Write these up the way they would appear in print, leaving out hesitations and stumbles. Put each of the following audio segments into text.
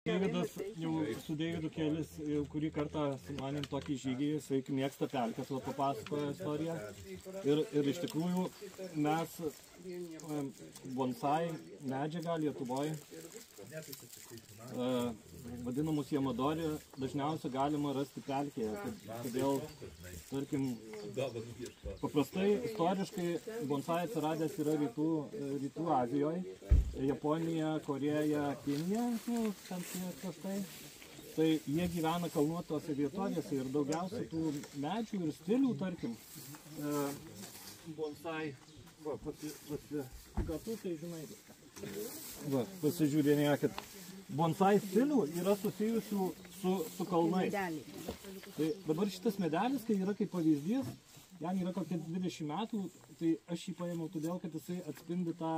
Deividas jau su Deividu kelis, jau kurį kartą su manim tokį žygį, jisai mėgsta pelkes, papasakoja istoriją. Ir iš tikrųjų mes bonsai medžiagą Lietuvoje, vadinamus jamadori, dažniausiai galima rasti pelkėje. Todėl, tarkim, paprastai, istoriškai bonsai atsiradęs yra rytų Azijoje, Japonija, Koreja, Kinija, ten tie kraštai. Tai jie gyvena kalnuotose vietovėse ir daugiausiai tų medžių ir stilių, tarkim, bonsai, ką tu tai žinai, pasižiūrėkit, bonsai stilių yra susijusių su kalnais. Tai dabar šitas medelis, kai yra kaip pavyzdys, jam yra kokie 20 metų, tai aš jį paėmiau todėl, kad jisai atspindi tą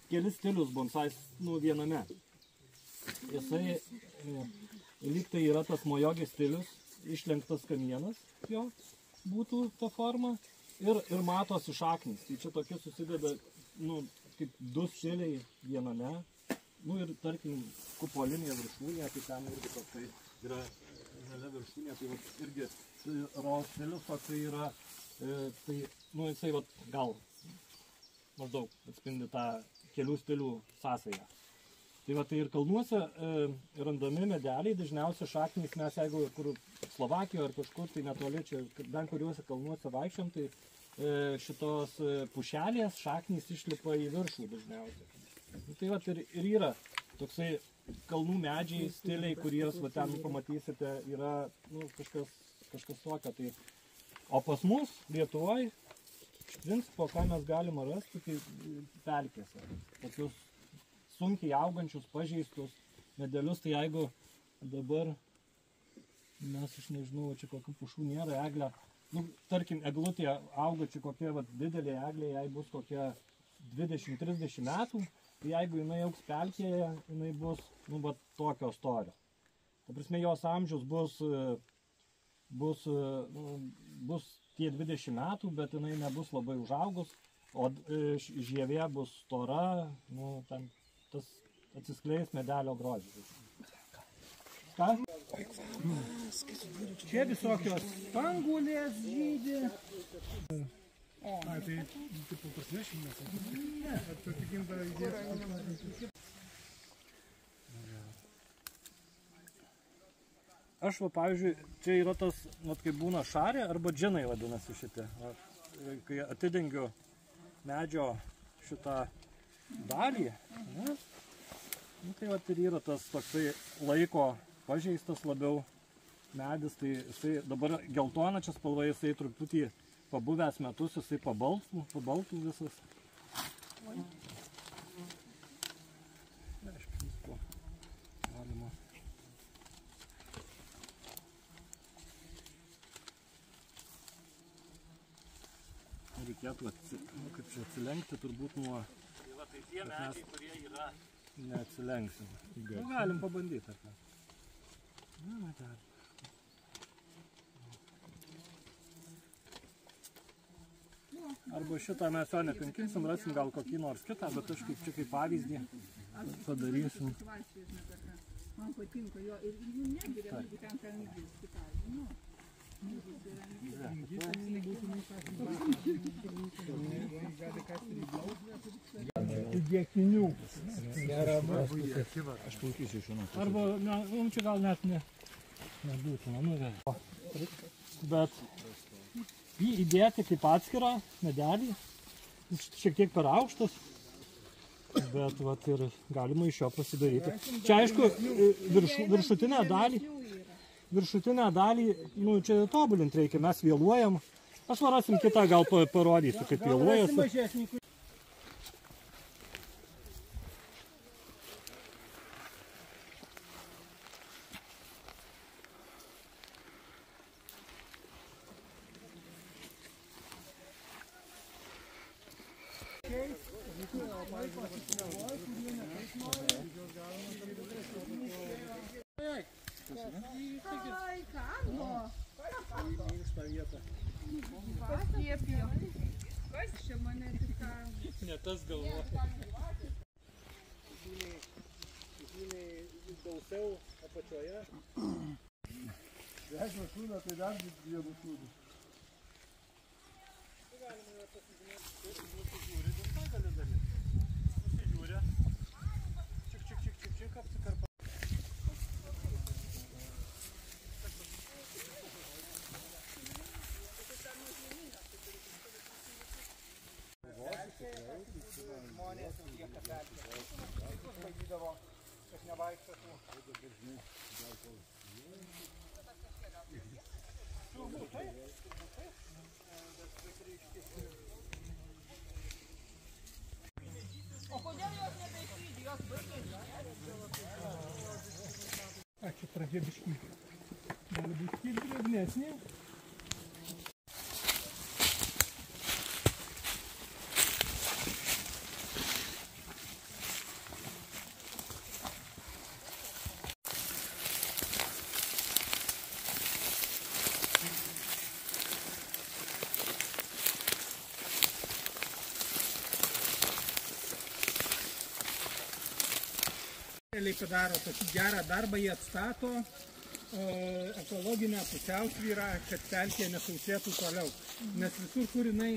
kelis stilius bonsais viename. Jisai lyg tai yra tas mojogės stilius, išlenktas kamienas jo būtų ta forma ir matosi šaknis. Tai čia tokie susideda kaip du stiliai viename. Ir tarkim kupolinė viršūnė, tai ten irgi toksai yra žalia viršūnė, tai irgi ro stilius toksai yra, tai jisai gal maždaug atspindi tą kelių stilių sąsąją. Tai ir kalnuose randami medeliai, dažniausiai šaknys mes, jeigu kur Slovakijoje ar kažkur, tai netoli čia, bent kuriuose kalnuose vaikščiam, tai šitos pušelės šaknys išlipa į viršų dažniausiai. Tai ir yra toksai kalnų medžiai, stiliai, kuriuos ten pamatysite, yra kažkas tokio. Tai, o pas mus Lietuvoje, iš principo, ką mes galime rasti, tai pelkėse. Tokius sunkiai augančius, pažeistus medelius, tai jeigu dabar mes, aš nežinau, čia kokių pušų nėra, eglė, tarkim, eglutė auga čia kokia didelė eglė, jai bus kokia 20-30 metų, tai jeigu jinai augs pelkėje, jinai bus, tokio storio. Ta prasme, jos amžius bus tie 20 metų, bet jinai nebus labai užaugus, o žievė bus stora, ten tas atsiskleis medelio grožis. Ką? Čia visokios spanguolės žydi. Tai tipo pasvešinimas? Ne. Ar tu tikinta idėjas? Aš, pavyzdžiui, čia yra tas, kai būna šarė, arba džinai vadinasi šitie. Kai atidengiu medžio šitą dalį, tai ir yra tas toksai laiko pažeistas labiau medis, tai jisai dabar geltona čia spalva, jisai truputį pabuvęs metus, jisai pabaltų visas. Iš principo galima. Reikėtų kaip čia atsilenkti turbūt nuo... Tai tie medžiai, kurie yra... Neatsilenksim. Galim pabandyti. Arba šitą mes jo nekankinsim, rasim gal kokį nors kitą, bet aš čia kaip pavyzdį padarysim. Man patinka jo ir jų negiria, jeigu ten mygis kitą. Dėkinių. Aš puikysiu iš vienos. Arba, čia gal net nebūtų, bet jį įdėti kaip atskirą medelį, jis šiek tiek per aukštas, bet ir galima iš jo pasidaryti. Čia aišku, viršutinę dalį, čia tobulinti reikia, mes vėluojam. Aš rasim kitą, gal parodysiu, kaip vėluojasi. Ai, kando. Minkštą vietą. Paskiepėjo. Kas čia mane tik ką? Ne tas galvoja. Žymiai sausiau apačioje. Jeigu šūna, tai dar vienų šūnų. Tai galima jau pasižiūrėti. Nusižiūri, dėl to gali daryti. Nusižiūri. Čik, apsikarpa. Žmonės lieka pelkė. Vaidydavo, kad nevaikščiotų. Turbūt taip. O kodėl jos nebeišlydė, jos baigė? Čia pradžia biškį. Gali būti kiek drėgnesnė. Padaro tokį gerą darbą, jie atstato ekologinę pusiausvyrą, kad pelkė nesausėtų toliau. Nes visur, kur jinai